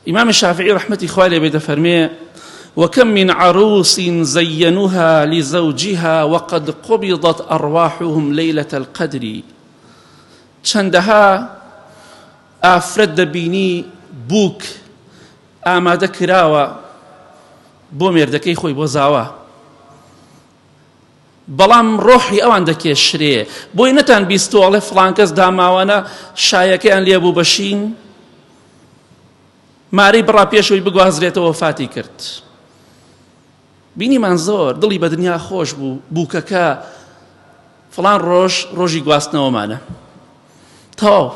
إمام الشافعي رحمة خوالي بيد فرمي: وكم من عروس زينوها لزوجها وقد قبضت أرواحهم ليلة القدر. چەندەها ئافرەت دەبینی بووک ئامادە کراوە بۆ مێردەکەی خۆی بۆ زاوا، بەڵام ڕۆحی ئەوان دەکێشرێ بۆی نەتان بیستۆڵێ فڵان کەس داماوانە شایەکەیان لێبوو بەشین مارەی بڕا پێشەوەی بگوازرێتەوە وفاتی کرد. بینیمان زۆر دڵی بە دنیا خۆش بوو بووکەکە فڵان ڕۆژی گواستنەوەمانە تەواو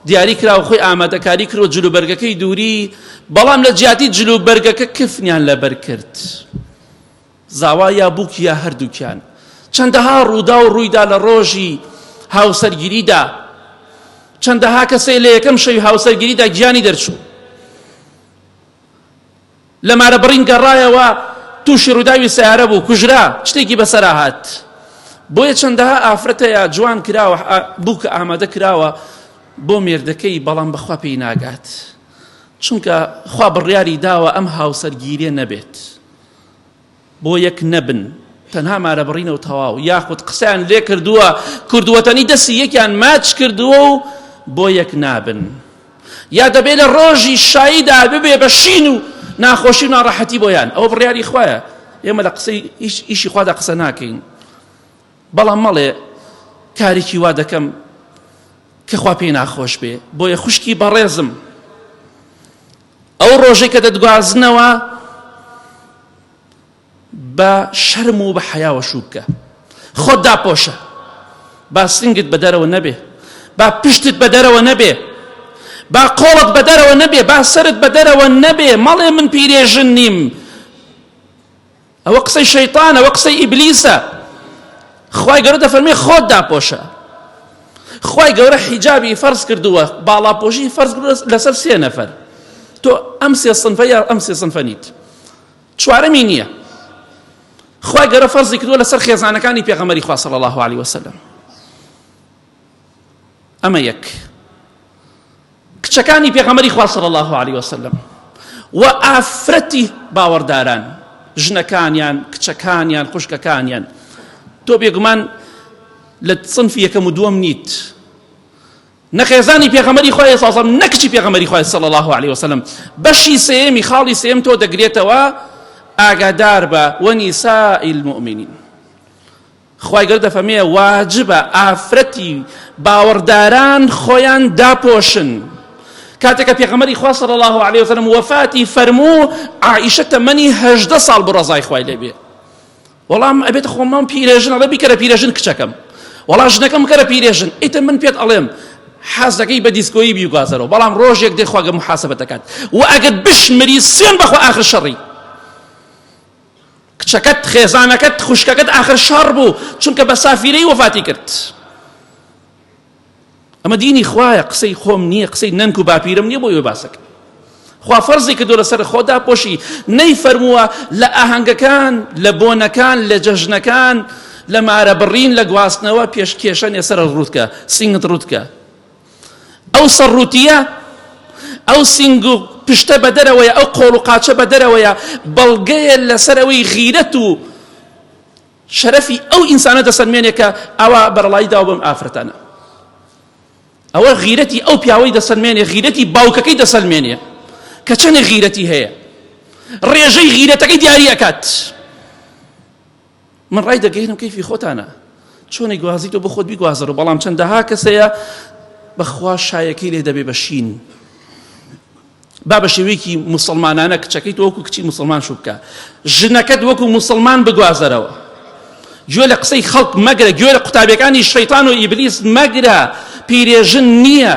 دیاری کراوە خۆی ئامادەکاری کردوە جلوبەرگەکەی دووری، بەڵام لە جیاتی جلوبەرگەکە کفنیان لەبەر کرد، زاوا یا بووک یا هەردووکیان. چەندەها ڕوودا و ڕوویدا لە ڕۆژی هاوسەرگیریدا، چەندەها کەسەی لە یەکەم شەوی هاوسەرگیریدا گیانی دەرچوو، لە مارە بڕین گەڕایەوە تووشی ڕووداوی سیارە بوو کوژرا، شتێکی بەسەرا هات. بۆیە چەندەها ئافرەتەیە جوان کراوە بووکە ئامادە کراوە بۆ مێردەکەی، بەڵام بەخوا پێی ناگات، چونکە خوا بڕیاری داوە ئەم هاوسەرگیریە نەبێت، بۆ یەک نەبن، تەنها مارە بڕینەوە تەواو، یاخود قسەیان لێ کردووە کوردووەتەنی دەستی یەکیان ماچ کردووە و بۆ یەک نابن، یا دەبێت لە ڕۆژی شاییدا ببێ بە شین و ناخۆشی و ناڕەحەتی بۆیان. ئەوە بڕیاری خوایە، ئێمە لە قسەی ئیشی خوادا قسە ناکەین، بەڵام مەڵێ کارێکی وا دەکەم کە خوا پێی ناخۆش بێ، بۆیە خوشکی بەڕێزم ئەو ڕۆژەی کە دەتگوازنەوە بە شەرم و بە حەیاوە شوو بکە، خۆت داپۆشە، با سنگت بە دەرەوە نەبێ، با پشتت بە دەرەوە نەبێ، با قۆڵت بە دەرەوە نەبێ، با سەرت بە دەرەوە نەبێ، مەڵێ من پیرێژن نیم، ئەوە قسەی شەیطانە، ئەوە قسەی ئیبلیسە. خوای گەورە دەفەرمێ خۆت داپۆشە. خوای گەورە حیجابی فەرز کردووە، باڵاپۆشی فەرز کردووە لەسەر 3 نەفەر. تۆ ئەم 3 سنفە یا ئەم 3 سنفە نیت، چوارەمی نییە. خوای گەورە فەرزی کردووە لەسەر خێزانەکانی پێغەمبەری خوا صلی الله علیه وسلم. ئەمە یەک. کچەکانی پێغەمبەری خوا صلی الله علیه وسلم و ئافرەتی باوەڕداران، ژنەکانیان، کچەکانیان، خوشکەکانیان. تۆ بێگومان لە سنفی یەکەم و دووەم نیت، نەخێزانی پێغەمبەری خوای صلی الله علیه وسلم، نەکچی پێغەمبەری خوای صلی الله علیه وسلم. بەشی سێمی خاڵی سێم تۆ دەگرێتەوە، ئاگادار بە وەنیساء المؤمنین. خوای گەورە دەفەرمێ واجبە ئافرەتی باوەڕداران خۆیان داپۆشن. کاتێکە پێغەمبەری خوا صلی الله علیه وسلم وفاتی فەرموو، عائیشە تەمەنی 18 ساڵ بۆ ڕەزای خوای لێبێ. وەڵام ئەبێتە خۆمان پیرێژن، ئەڵێ بیکەرە پیرێژن کچەکەم، وەڵام ژنەکەم بکەرە پیرێژن. ئیتر من پێت ئەڵێم حەز دەکەی بە دیسکۆیی بیگوازەرەوە، بەڵام ڕۆژێک دێ خوا محاسبەت دەکات، و ئەگەر بشمری سوێن بەخوا ئاخر شەڕی. کچەکەت، خێزانەکەت، خوشکەکەت ئاخر شەڕ بوو، چونکە بە سافیرەی وفاتی کرد. ئەمە دینی خوایە، قسەی خۆم نییە، قسەی نەنک و باپیرم نییە بۆ ئێوە باسەکە. خوا فەرزی کردووە لەسەر خۆدا پۆشی، نەیفەرمووە لە ئاهەنگەکان، لە بۆنەکان، لە جەژنەکان، لە مارە بڕین، لە گواستنەوە پێشکێشە نێسەرە ڕووتکە، سینگت ڕووتکە. ئەو سەرڕووتیە، ئەو سینگ و پشتە بە دەرەوەیە، ئەو قۆڵ و قاچە بە دەرەوەیە، بەڵگەیە لەسەرەوەی غیرەت و شەرەفی ئەو ئینسانە دەسەلمێنێ کە ئەوە بەرەڵایی داوە بەم ئافرەتانە. ئەوە غیرەتی ئەو پیاوەی دەسەلمێنێ، غیرەتی باوکەکەی دەسەلمێنێ کە چەندێک غیرەتی هەیە، ڕێژەی غیرەتەکەی دیاری ئەکات. من ڕای دەگەێنم کەیفی خۆتانە، چۆنێک گوازیت و بۆ خۆت بیگوازەڕە، بەڵام چەندەها کەسەیە بەخوا شایەکەی لێ دەبێ بە شین. با بە شێوەیەکی موسڵمانانە کچەکەیت وەکو کچی موسڵمان شو بکە، ژنەکەت وەکو موسڵمان بگوازەرەوە. گوێ لە قسەی خەڵک مەگرە، گوێ لە قوتابیەکانی شەیطان و ئیبلیس مەگرە. پیرێژن نییە،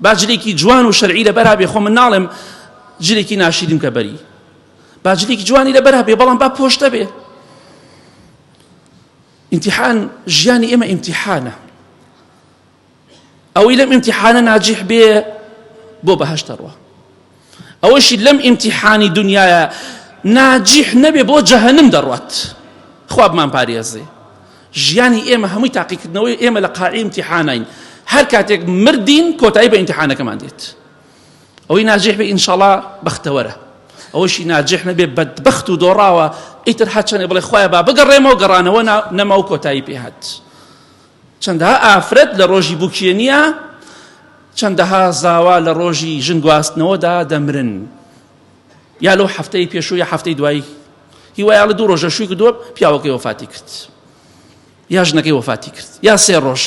با جلێکی جوان و شەرعی لەبەرا بێ. خۆ من ناڵێم جلێکی ناشیرین کە بەری، با جلێکی جوانی لەبەرا بێ، بەڵام با پۆشتە بێ. امتحان، ژیانی ئێمە امتحانە، ئەوەی لەم امتحانە ناجح بێ بۆ بەهەشت دەڕوا، ئەوەشی لەم امتحانی دنیاە ناجح نەبێ بۆ جەهەنم دەڕوات. خوا بمان پارێزێ. ژیانی ئێمە هەمووی تاقیکردنەوەی ئێمە لە قاعی امتحانین. هەر کاتێک مردین کۆتایی بە امتحانەکەمان دێت. ئەوەی ناجح بێ ئینشاڵڵا بەختەوەرە، ئەوەشی ناجح نەبێ بەدبەخت و دۆڕاوە ئیتر هەچەنێ بڵێ خۆیان با بگەڕێمەوە گەڕانەوە نەما و کۆتایی پێهات. چەندەها ئافرەت لە ڕۆژی بووکێنیە، چەندەها زاوا لە ڕۆژی ژن گواستنەوەدا دەمرن، یا لەو هەفتەی پێشوو یا هەفتەی دوایی هیوایە لە 2 ڕۆژە شووی کردووە پیاوەکەی وەفاتی کرد، یا ژنەکەی وەفاتی کرد، یا 3 ڕۆژ